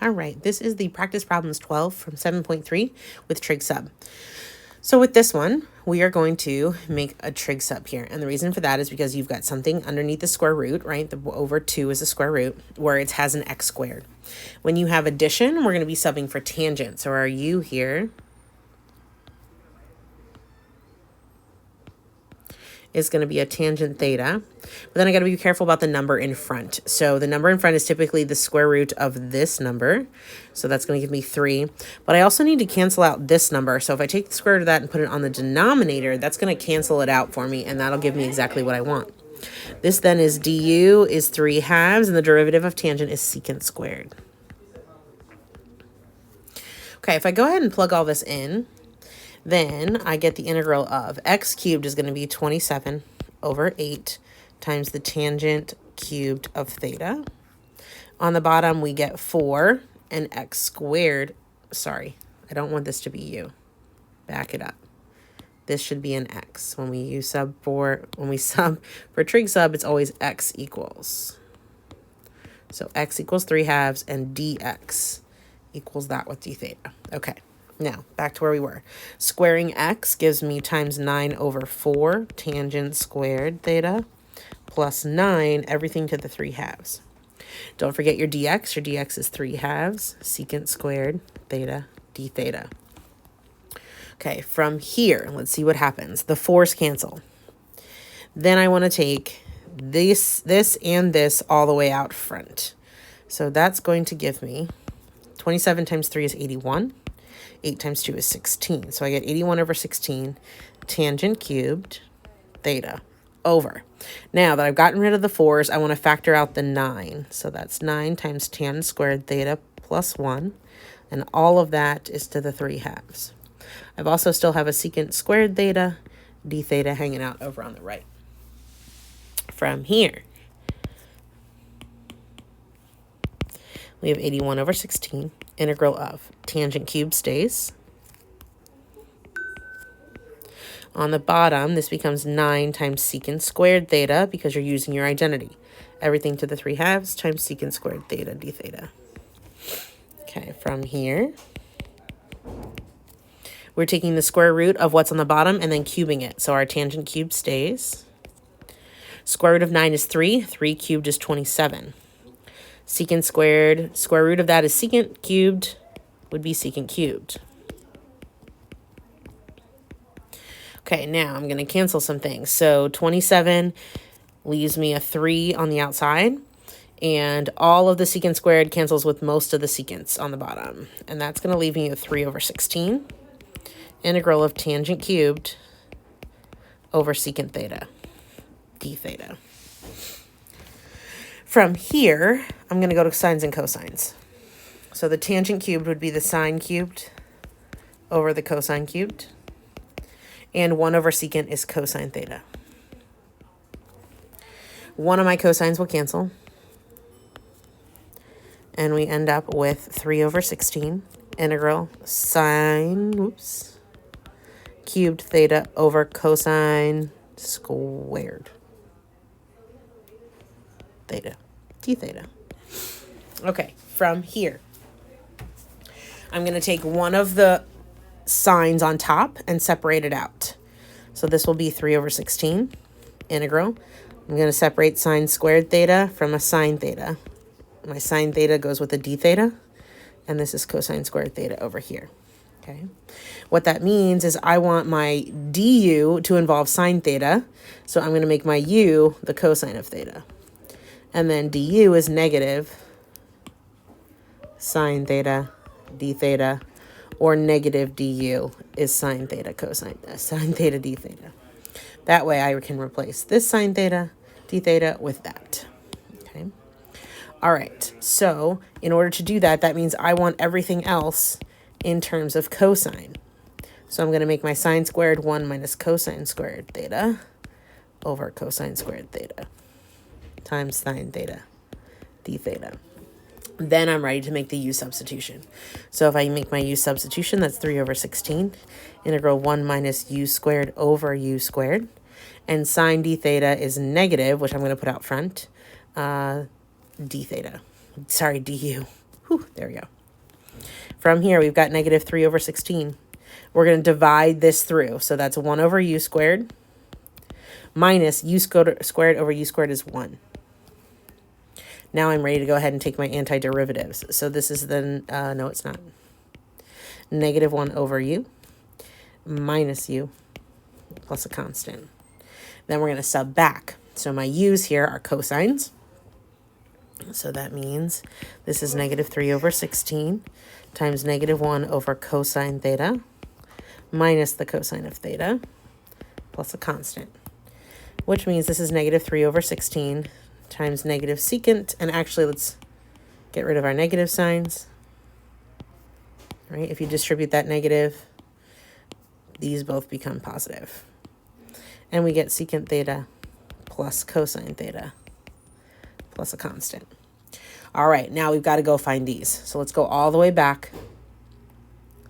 All right, this is the practice problems 12 from 7.3 with trig sub. So with this one, we are going to make a trig sub here. And the reason for that is because you've got something underneath the square root, right? The over 2 is the square root, where it has an x squared. When you have addition, we're going to be subbing for tangent. So our u here is going to be a tangent theta. But then I got to be careful about the number in front. So the number in front is typically the square root of this number. So that's going to give me 3. But I also need to cancel out this number. So if I take the square root of that and put it on the denominator, that's going to cancel it out for me. And that'll give me exactly what I want. This then is du is 3/2. And the derivative of tangent is secant squared. Okay, if I go ahead and plug all this in, then I get the integral of x cubed is going to be 27 over 8 times the tangent cubed of theta. On the bottom, we get 4 and x squared. Sorry, I don't want this to be u. Back it up. This should be an x. When we sub for trig sub, it's always x equals. So x equals 3/2 and dx equals that with d theta. Okay. Now, back to where we were. Squaring x gives me times 9 over 4 tangent squared theta plus 9, everything to the 3/2. Don't forget your dx. Your dx is 3/2 secant squared theta d theta. Okay, from here, let's see what happens. The 4's cancel. Then I want to take this, and this all the way out front. So that's going to give me 27 times 3 is 81. 8 times 2 is 16. So I get 81 over 16 tangent cubed theta over. Now that I've gotten rid of the 4's, I want to factor out the 9. So that's 9 times tan squared theta plus 1. And all of that is to the 3/2. I've also still have a secant squared theta, d theta hanging out over on the right. From here, we have 81 over 16. Integral of tangent cubed stays. On the bottom, this becomes 9 times secant squared theta because you're using your identity. Everything to the 3/2 times secant squared theta d theta. Okay, from here, we're taking the square root of what's on the bottom and then cubing it. So our tangent cube stays. Square root of 9 is 3. 3 cubed is 27. Secant squared, square root of that is secant cubed, would be secant cubed. Okay, now I'm going to cancel some things. So 27 leaves me a 3 on the outside, and all of the secant squared cancels with most of the secants on the bottom. And that's going to leave me a 3 over 16. Integral of tangent cubed over secant theta, d theta. From here, I'm going to go to sines and cosines. So the tangent cubed would be the sine cubed over the cosine cubed. And 1 over secant is cosine theta. One of my cosines will cancel. And we end up with 3 over 16 integral sine, cubed theta over cosine squared theta, d theta. Okay, from here, I'm going to take one of the sines on top and separate it out. So this will be 3 over 16 integral. I'm going to separate sine squared theta from a sine theta. My sine theta goes with a d theta, and this is cosine squared theta over here. Okay. What that means is I want my du to involve sine theta, so I'm going to make my u the cosine of theta. And then du is negative sine theta d theta, or negative du is sine theta sine theta d theta. That way I can replace this sine theta d theta with that. Okay. All right. So in order to do that, that means I want everything else in terms of cosine. So I'm going to make my sine squared 1 minus cosine squared theta over cosine squared theta times sine theta d theta. Then I'm ready to make the u substitution. So if I make my u substitution, that's 3 over 16. Integral 1 minus u squared over u squared. And sine d theta is negative, which I'm going to put out front, d theta. Sorry, du. Whew, there we go. From here, we've got negative 3 over 16. We're going to divide this through. So that's 1 over u squared minus u squared over u squared is 1. Now I'm ready to go ahead and take my antiderivatives. So this is the, no, it's not. Negative 1 over u minus u plus a constant. Then we're going to sub back. So my u's here are cosines. So that means this is negative 3 over 16 times negative 1 over cosine theta minus the cosine of theta plus a constant, which means this is negative 3 over 16 times negative secant. And actually, let's get rid of our negative signs. Right? If you distribute that negative, these both become positive. And we get secant theta plus cosine theta plus a constant. All right, now we've got to go find these. So let's go all the way back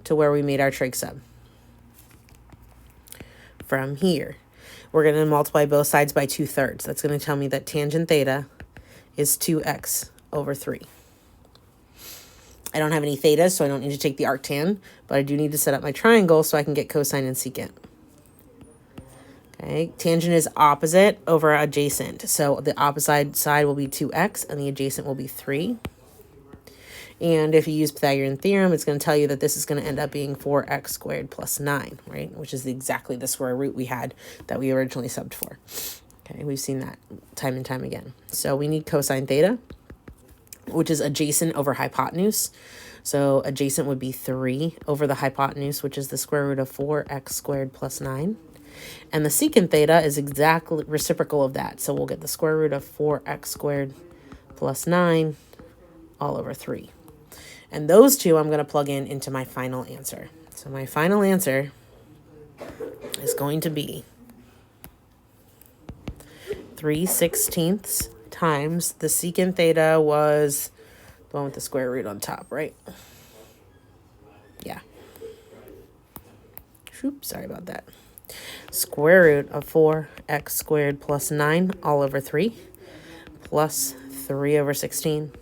to where we made our trig sub. From here, we're going to multiply both sides by 2/3. That's going to tell me that tangent theta is 2x over 3. I don't have any thetas, so I don't need to take the arctan, but I do need to set up my triangle so I can get cosine and secant. Okay, tangent is opposite over adjacent. So the opposite side will be 2x and the adjacent will be 3. And if you use Pythagorean theorem, it's going to tell you that this is going to end up being 4x squared plus 9, right? Which is exactly the square root we had that we originally subbed for. Okay, we've seen that time and time again. So we need cosine theta, which is adjacent over hypotenuse. So adjacent would be 3 over the hypotenuse, which is the square root of 4x squared plus 9. And the secant theta is exactly reciprocal of that. So we'll get the square root of 4x squared plus 9 all over 3. And those two I'm going to plug in into my final answer. So my final answer is going to be 3/16 times the secant theta was the one with the square root on top, right? Yeah. Oops, sorry about that. Square root of 4x squared plus 9 all over 3 plus 3 over 16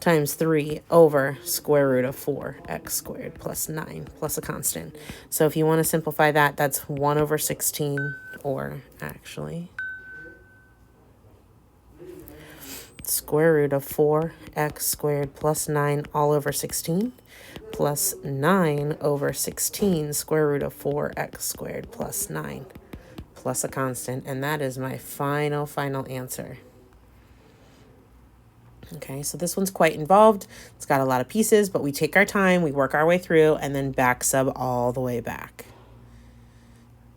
times 3 over square root of 4x squared plus 9 plus a constant. So if you want to simplify that, that's 1 over 16, or actually square root of 4x squared plus 9 all over 16 plus 9 over 16 square root of 4x squared plus 9 plus a constant. And that is my final answer. Okay, so this one's quite involved. It's got a lot of pieces, but we take our time, we work our way through, and then back sub all the way back.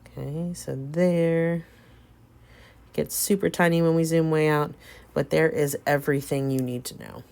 Okay, so there. It gets super tiny when we zoom way out, but there is everything you need to know.